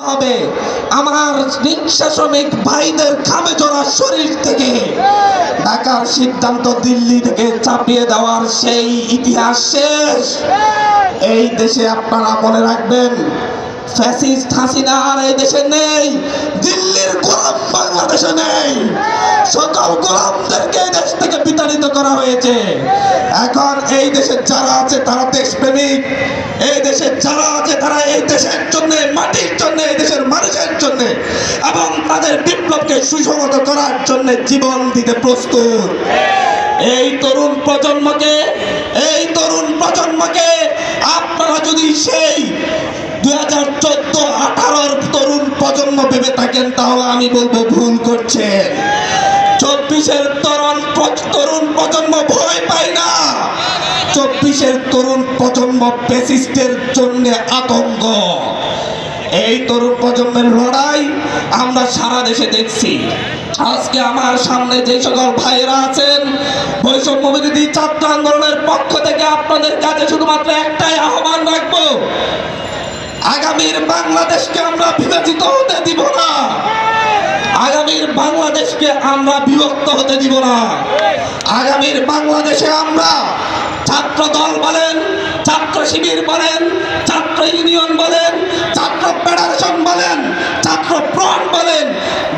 হবে আমার রিক্সা শ্রমিক ভাইদের ঘামে জড়া শরীর থেকে ঢাকার সিদ্ধান্ত দিল্লি থেকে চাপিয়ে দেওয়ার সেই ইতিহাস শেষ। এই দেশে আপনারা মনে রাখবেন, ফ্যাসিস্ট হাসিনা আর এই দেশে নেই, দিল্লির গোলাম বাংলাদেশে নেই। সকল গোলামদেরকে এই দেশ থেকে বিতাড়িত করা হয়েছে। এখন এই দেশে যারা আছে তারা দেশপ্রেমিক, এই দেশে যারা আছে তারা এই দেশের জন্য, মাটির জন্য, এই দেশের মানুষের জন্য এবং তাদের বিপ্লবকে সুসংহত করার জন্য জীবন দিতে প্রস্তুত। এই তরুণ প্রজন্মকে আপনারা যদি সেই 2014-18 তরুণ প্রজন্ম ভেবে থাকেন তাহলে আমি বলবো ভুল করছেন। 24-এর তরুণ প্রজন্ম ভয় পায় না। 24-এর তরুণ প্রজন্ম ফ্যাসিস্টের জন্য আতঙ্ক। এই তরুণ প্রজন্মের লড়াই আমরা সারা দেশে দেখছি। আজকে আমার সামনে যে সকল ভাইয়েরা আছেন, বৈষম্য বিরোধী ছাত্র আন্দোলনের পক্ষ থেকে আপনাদের কাছে শুধুমাত্র একটাই আহ্বান রাখবো, আগামীর বাংলাদেশকে আমরা বিভাজিত হতে দিব না। আগামীর বাংলাদেশকে আমরা বিভক্ত হতে দিব না। আগামীর বাংলাদেশে আমরা ছাত্র দল বলেন, ছাত্র শিবির বলেন, ছাত্র ইউনিয়ন বলেন, ছাত্র ফেডারেশন বলেন, ছাত্র ফ্রন্ট বলেন,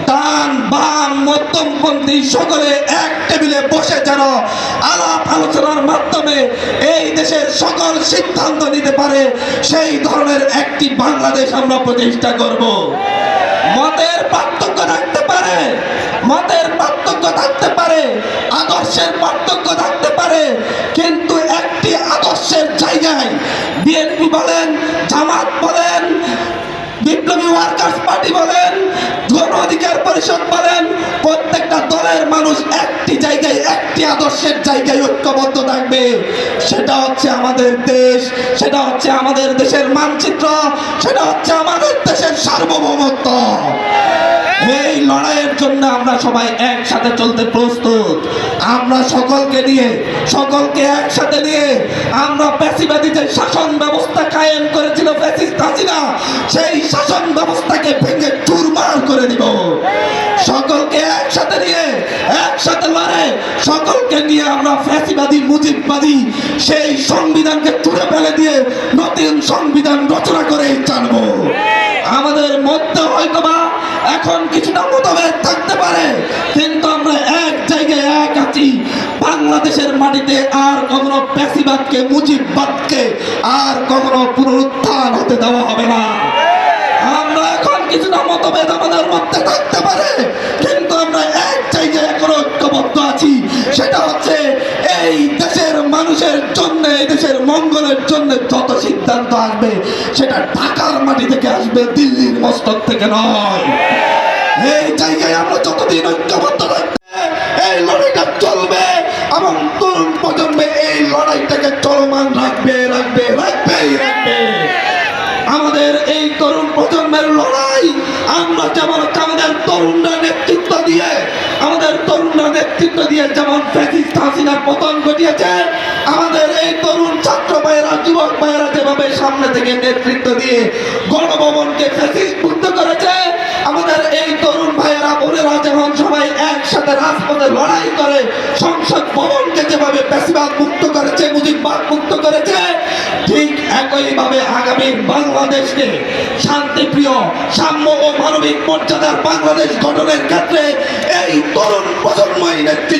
ডান বাম মধ্যমপন্থী সকলে এক টেবিলে বসে যেন আলাপ আলোচনার মাধ্যমে এই দেশের সকল সিদ্ধান্ত নিতে পারে, সেই ধরনের একটি বাংলাদেশ আমরা প্রতিষ্ঠা করব। মতের পার্থক্য থাকতে পারে, আদর্শের পার্থক্য থাকতে পারে, কিন্তু একটি আদর্শের জায়গায় বিএনপি বলেন, জামাত বলেন, বিপ্লবী ওয়ার্কার্স পার্টি বলেন, গণ অধিকার পরিষদ বলেন, প্রত্যেকটা দলের মানুষ একটি জায়গায়, একটি আদর্শের জায়গায় ঐক্যবদ্ধ থাকবে। সেটা হচ্ছে আমাদের দেশ, সেটা হচ্ছে আমাদের দেশের মানচিত্র, সেটা হচ্ছে আমাদের দেশের সার্বভৌমত্ব। এই লড়াইয়ের জন্য আমরা সবাই একসাথে চলতে প্রস্তুত। আমরা সকলকে একসাথে নিয়ে আমরা ফ্যাসিবাদী যে শাসন ব্যবস্থা কায়েম করেছিল ফ্যাসিস্ট হাসিনা, সেই শাসন ব্যবস্থাকে ভেঙে চুরমার করে দিব। সকলকে একসাথে নিয়ে, একসাথে লড়ে, সকলকে নিয়ে আমরা ফ্যাসিবাদী মুজিববাদী সেই সংবিধানকে ছুঁড়ে ফেলে দিয়ে নতুন সংবিধান রচনা করে জানবো। আমাদের মধ্যে হয়তোবা এখন কিছুটা মতভেদ থাকতে পারে, কিন্তু আমরা এক জায়গায় এক আছি। বাংলাদেশের মাটিতে আর কখনো ফ্যাসিবাদকে, মুজিববাদকে আর কখনো পুনরুত্থান হতে দেওয়া হবে না। আমরা এখন কিছুটা মতভেদ আমাদের মধ্যে থাকতে পারে, কিন্তু আমরা এক জায়গায় এখন ঐক্যবদ্ধ আছি। সেটা হচ্ছে এই দেশের মানুষের জন্য, এই দেশের মঙ্গলের জন্য যত সিদ্ধান্ত আসবে সেটা ঢাকার মাটি থেকে আসবে, দিল্লির মস্তক থেকে নয়। এই জায়গায় আমরা যতদিন ঐক্যবদ্ধ থাকবে এই লড়াইটা চলবে এবং তরুণ প্রজন্মে এই লড়াইটাকে চলমান রাখবে। আমাদের এই তরুণ প্রজন্মের লড়াই আমরা যেমন আমাদের তরুণরা নেতৃত্ব দিয়ে যেমন ফ্যাসিস্ট হাসিনার পতন ঘটিয়েছে, আমাদের এই তরুণ ছাত্র ভাইয়েরা, যুবক ভাইয়েরা যেভাবে সামনে থেকে নেতৃত্ব দিয়ে গণভবনকে ফ্যাসিস্ট মুক্ত করেছে, আমাদের এই তরুণ ভাইয়েরা বোনেরা যেমন সবাই একসাথে রাজপথে লড়াই করে সংসদ ভবনকে যেভাবে ফ্যাসিবাদ মুক্ত করেছে, মুজিববাদ মুক্ত করেছে, ঠিক একইভাবে আগামী বাংলাদেশকে শান্তিপ্রিয়, সাম্য ও মানবিক মর্যাদার বাংলাদেশ গঠনের ক্ষেত্রে এই তরুণ প্রজন্মই নেতৃত্ব